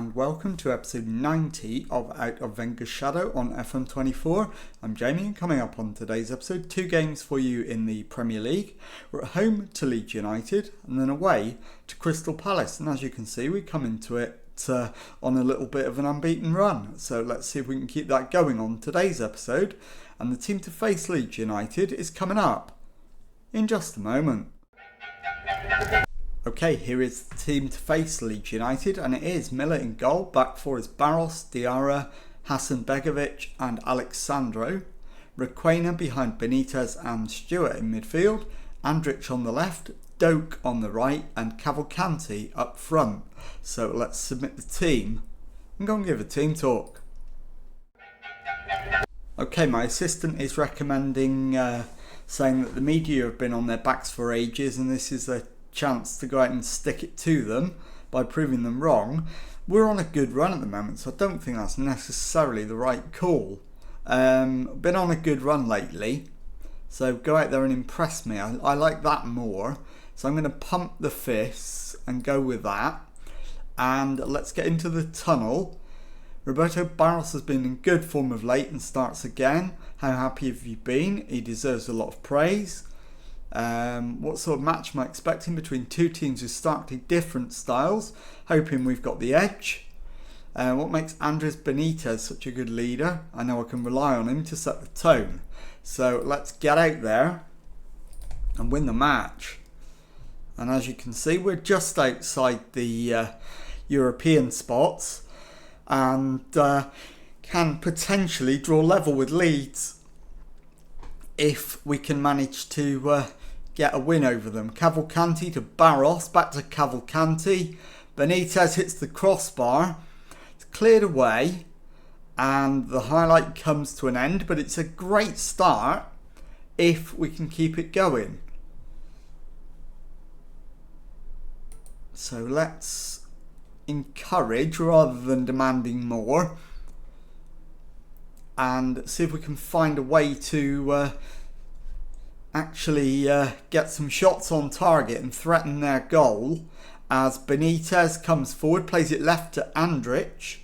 and welcome to episode 90 of Out of Wenger's Shadow on FM24. I'm Jamie, and coming up on today's episode, 2 games for you in the Premier League. We're at home to Leeds United and then away to Crystal Palace, and as you can see we come into it on a little bit of an unbeaten run. So let's see if we can keep that going on today's episode, and the team to face Leeds United is coming up in just a moment. Okay, here is the team to face Leeds United, and it is Miller in goal. Back four is Barros, Diarra, Hasanbegovic and Alexandro. Requena behind Benitez and Stewart in midfield. Andrich on the left, Doak on the right and Cavalcanti up front. So let's submit the team and go and give a team talk. Okay, my assistant is recommending saying that the media have been on their backs for ages and this is a chance to go out and stick it to them by proving them wrong. We're on a good run at the moment, so I don't think that's necessarily the right call. Been on a good run lately, so go out there and impress me. I like that more, so I'm going to pump the fists and go with that. And let's get into the tunnel. Roberto Barros has been in good form of late and starts again. How happy have you been? He deserves a lot of praise. What sort of match am I expecting between two teams with starkly different styles? Hoping we've got the edge. What makes Andres Benitez such a good leader? I know I can rely on him to set the tone. So let's get out there and win the match. And as you can see, we're just outside the European spots and can potentially draw level with Leeds if we can manage to get a win over them. Cavalcanti to Barros, back to Cavalcanti. Benitez hits the crossbar. It's cleared away and the highlight comes to an end, but it's a great start if we can keep it going. So let's encourage rather than demanding more and see if we can find a way to actually get some shots on target and threaten their goal as Benitez comes forward, plays it left to Andrich.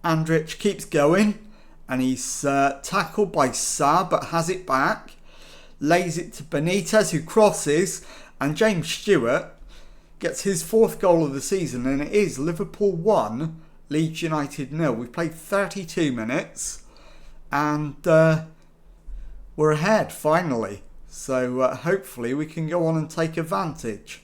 Andrich keeps going and he's tackled by Sa but has it back, lays it to Benitez who crosses, and James Stewart gets his 4th goal of the season, and it is Liverpool 1, Leeds United 0. We've played 32 minutes and we're ahead finally. So hopefully we can go on and take advantage.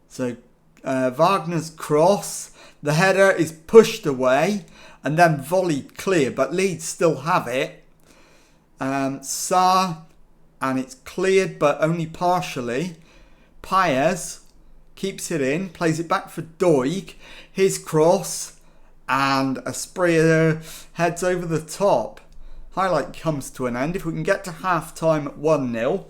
So Wagner's cross, the header is pushed away and then volleyed clear, but Leeds still have it. Sa, and it's cleared but only partially. Paez keeps it in, plays it back for Doig, his cross, and Asprilla heads over the top. Highlight comes to an end. If we can get to half time at 1-0,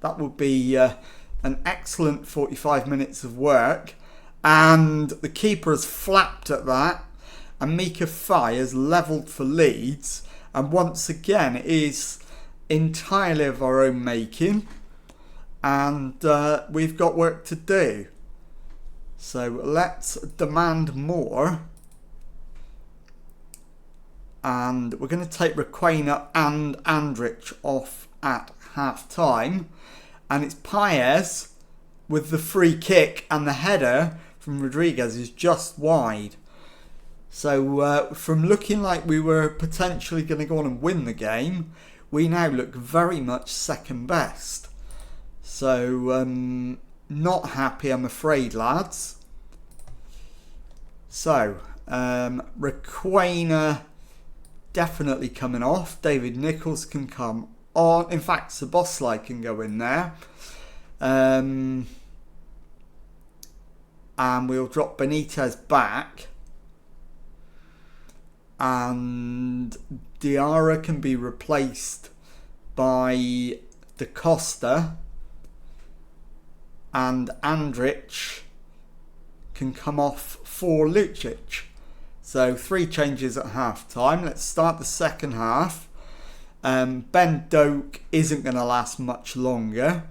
that would be an excellent 45 minutes of work. And the keeper has flapped at that, and Mika Faye has levelled for Leeds, and once again it is entirely of our own making, and we've got work to do. So let's demand more. And we're going to take Requena and Andrich off at half time. And it's Paez with the free kick, and the header from Rodriguez is just wide. So from looking like we were potentially going to go on and win the game, we now look very much second best. So not happy, I'm afraid, lads. So Requena definitely coming off. David Nichols can come on. In fact, Szoboszlai can go in there. And we'll drop Benitez back. And Diarra can be replaced by Da Costa. And Andrich can come off for Lucic. So 3 changes at half time. Let's start the second half. Ben Doak isn't going to last much longer.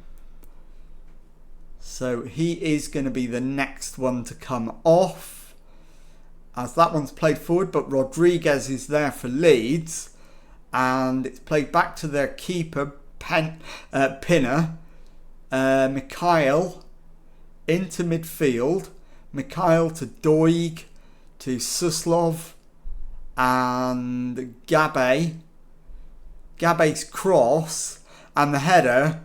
So he is going to be the next one to come off. as that one's played forward, but Rodriguez is there for Leeds, and it's played back to their keeper, Pinner. Mikhail into midfield. Mikhail to Doig, to Suslov, and Gabe. Gabe's cross, and the header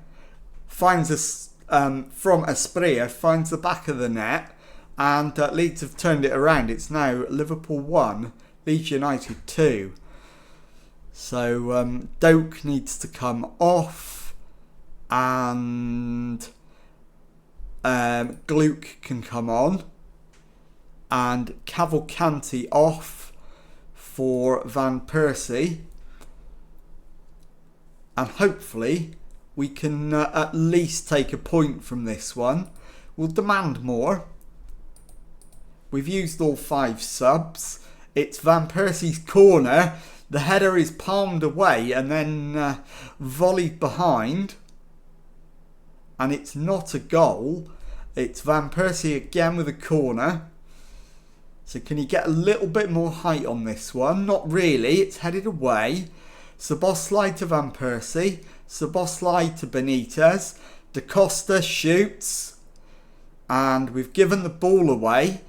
finds us from Asprilla, finds the back of the net, and Leeds have turned it around. It's now Liverpool 1, Leeds United 2. So Doak needs to come off, and Gluck can come on, and Cavalcanti off for Van Persie, and hopefully we can at least take a point from this one. We'll demand more. We've used all 5 subs. It's Van Persie's corner. The header is palmed away and then volleyed behind. And it's not a goal. It's Van Persie again with a corner. So can he get a little bit more height on this one? Not really. It's headed away. Szoboszlai to Van Persie. Szoboszlai to Benitez. Da Costa shoots. And we've given the ball away.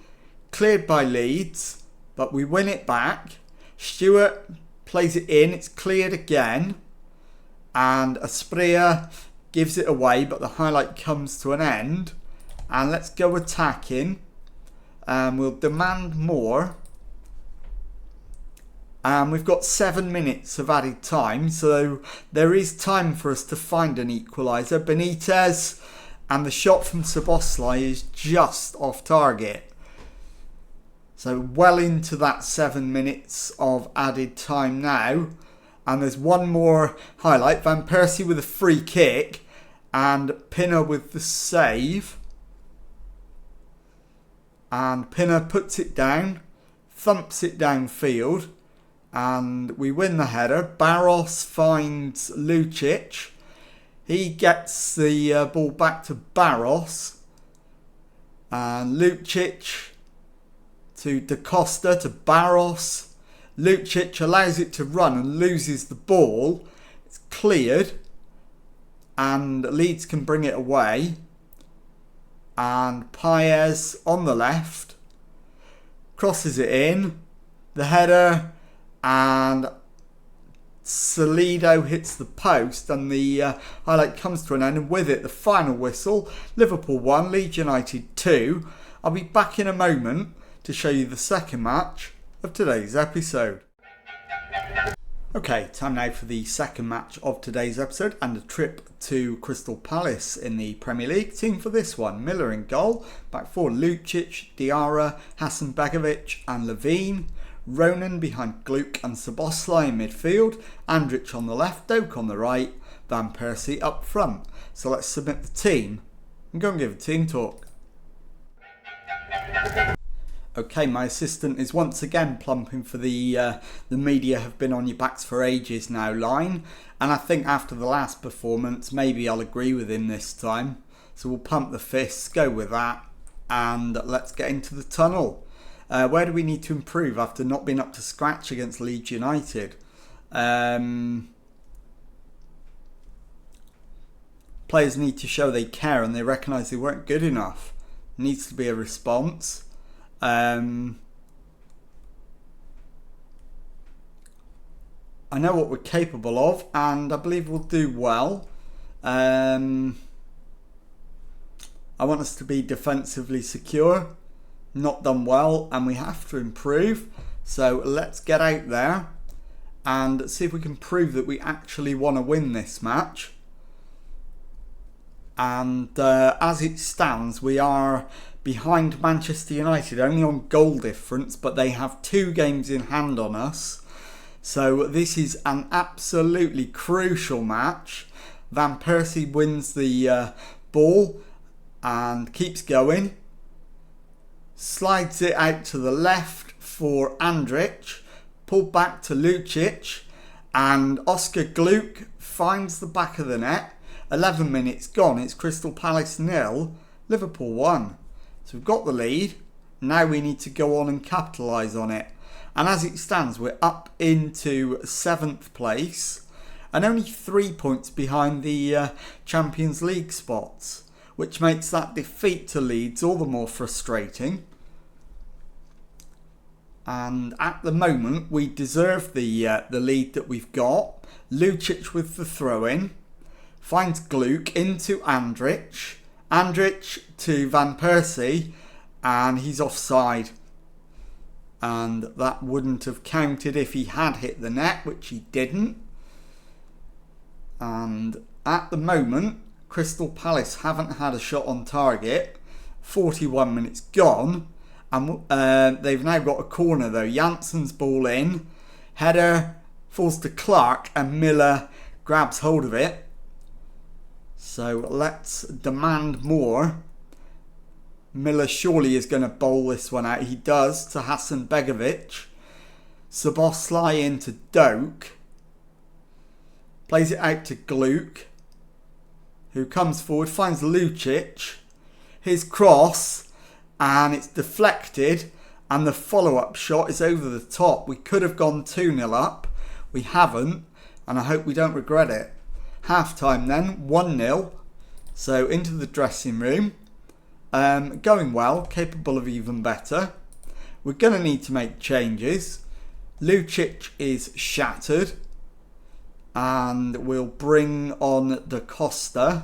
Cleared by Leeds, but we win it back. Stewart plays it in, it's cleared again, and Asprilla gives it away, but the highlight comes to an end. And let's go attacking, and we'll demand more. And we've got 7 minutes of added time, so there is time for us to find an equaliser. Benitez, and the shot from Szoboszlai is just off target. So well into that 7 minutes of added time now. And there's one more highlight. Van Persie with a free kick. And Pinner with the save. And Pinner puts it down. Thumps it downfield. And we win the header. Barros finds Lucic. He gets the ball back to Barros. And Lucic to Da Costa, to Barros. Lucic allows it to run and loses the ball. It's cleared. And Leeds can bring it away. And Paez on the left. Crosses it in. The header. And Salido hits the post. And the highlight comes to an end. And with it, the final whistle. Liverpool 1, Leeds United 2. I'll be back in a moment to show you the second match of today's episode. Okay, time now for the second match of today's episode and a trip to Crystal Palace in the Premier League. Team for this one: Miller in goal, back four Lucic, Diarra, Hasanbegovic and Levine, Ronan behind Gluck and Szoboszlai in midfield, Andrich on the left, Doak on the right, Van Persie up front. So let's submit the team and go and give a team talk. Okay, my assistant is once again plumping for the media have been on your backs for ages now line. And I think after the last performance, maybe I'll agree with him this time. So we'll pump the fists, go with that, and let's get into the tunnel. Where do we need to improve after not being up to scratch against Leeds United? Players need to show they care and they recognise they weren't good enough. Needs to be a response. I know what we're capable of and I believe we'll do well. I want us to be defensively secure. Not done well and we have to improve. So let's get out there and see if we can prove that we actually want to win this match. And as it stands, we are behind Manchester United only on goal difference, but they have 2 games in hand on us. So this is an absolutely crucial match. Van Persie wins the ball and keeps going. Slides it out to the left for Andrich. Pulled back to Lucic. And Oscar Gluck finds the back of the net. 11 minutes gone. It's Crystal Palace 0, Liverpool 1. So we've got the lead. Now we need to go on and capitalise on it. And as it stands, we're up into 7th place and only 3 points behind the Champions League spots, which makes that defeat to Leeds all the more frustrating. And at the moment, we deserve the lead that we've got. Lucic with the throw-in. Finds Gluck into Andrich. Andrich to Van Persie. And he's offside. And that wouldn't have counted if he had hit the net, which he didn't. And at the moment, Crystal Palace haven't had a shot on target. 41 minutes gone. And they've now got a corner though. Janssen's ball in. Header falls to Clark and Miller grabs hold of it. So let's demand more. Miller surely is going to bowl this one out. He does to Hasan Begovic. Szoboszlai into Doak. Plays it out to Gluck, who comes forward, finds Lucic. His cross, and it's deflected, and the follow-up shot is over the top. We could have gone 2-0 up. We haven't, and I hope we don't regret it. Half-time then, 1-0. So into the dressing room. Going well, capable of even better. We're going to need to make changes. Lucic is shattered. And we'll bring on Da Costa.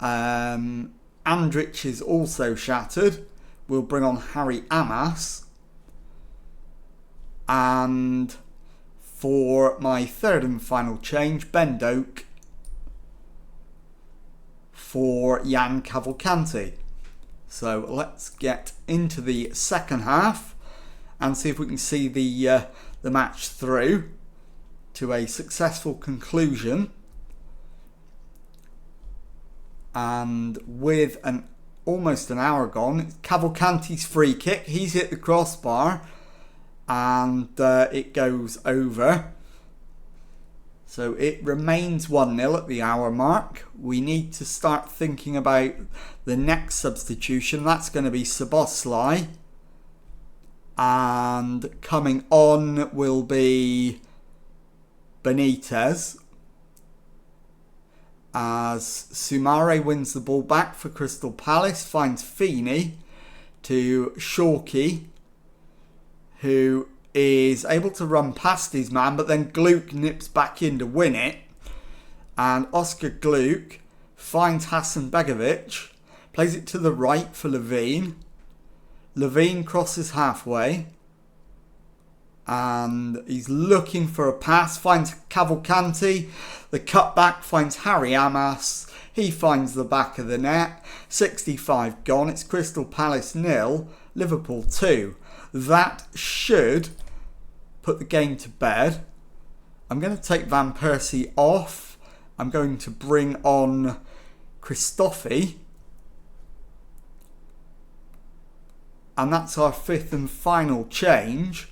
Andrich is also shattered. We'll bring on Harry Amas. And for my third and final change, Ben Doak for Jan Cavalcanti. So let's get into the second half and see if we can see the match through to a successful conclusion. And with almost an hour gone, it's Cavalcanti's free kick. He's hit the crossbar and it goes over. So it remains 1-0 at the hour mark. We need to start thinking about the next substitution. That's going to be Szoboszlai. And coming on will be Benitez. As Soumare wins the ball back for Crystal Palace, finds Feeney to Shorkey, who is able to run past his man, but then Gluck nips back in to win it. And Oscar Gluck finds Hasan Begovic, plays it to the right for Levine. Levine crosses halfway. And he's looking for a pass, finds Cavalcanti. The cutback finds Harry Amas. He finds the back of the net. 65 gone. It's Crystal Palace 0, Liverpool 2. That should put the game to bed. I'm going to take Van Persie off. I'm going to bring on Christophe. And that's our fifth and final change.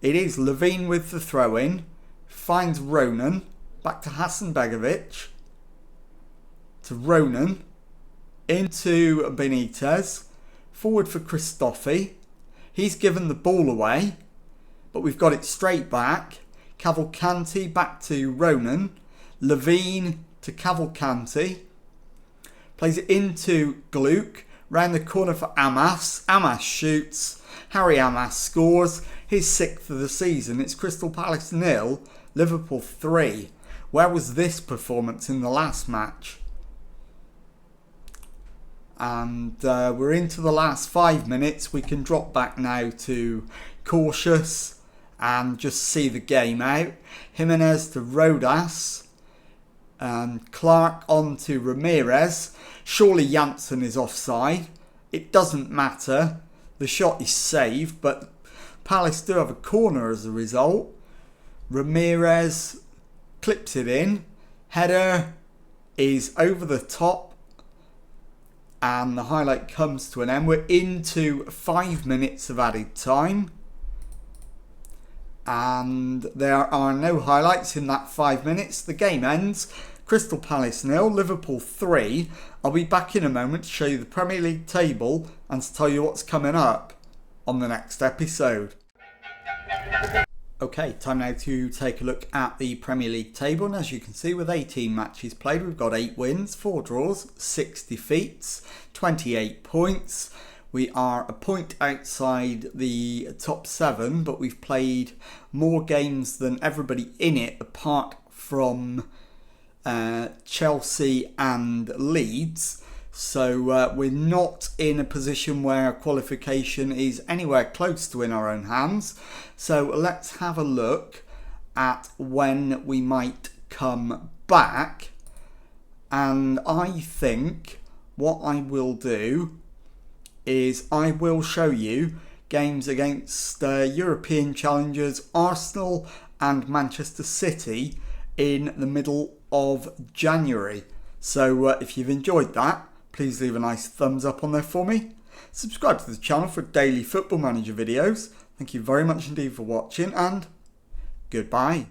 It is Levine with the throw-in. Finds Ronan. Back to Hasan Begovic. To Ronan. Into Benitez. Forward for Christophe. He's given the ball away. But we've got it straight back. Cavalcanti back to Ronan. Levine to Cavalcanti. Plays it into Gluck. Round the corner for Amas. Amas shoots. Harry Amas scores. His 6th of the season. It's Crystal Palace 0, Liverpool 3. Where was this performance in the last match? And we're into the last 5 minutes. We can drop back now to cautious and just see the game out. Jimenez to Rodas. And Clark on to Ramirez. Surely Janssen is offside. It doesn't matter. The shot is saved, but Palace do have a corner as a result. Ramirez clips it in. Header is over the top. And the highlight comes to an end. We're into 5 minutes of added time. And there are no highlights in that 5 minutes. The game ends. Crystal Palace 0, Liverpool 3. I'll be back in a moment to show you the Premier League table and to tell you what's coming up on the next episode. Okay, time now to take a look at the Premier League table, and as you can see, with 18 matches played, we've got 8 wins, 4 draws, 6 defeats, 28 points. We are a point outside the top 7, but we've played more games than everybody in it apart from Chelsea and Leeds. So we're not in a position where qualification is anywhere close to in our own hands. So let's have a look at when we might come back. And I think what I will do is I will show you games against European challengers Arsenal and Manchester City in the middle of January. So if you've enjoyed that, please leave a nice thumbs up on there for me. Subscribe to the channel for daily Football Manager videos. Thank you very much indeed for watching, and goodbye.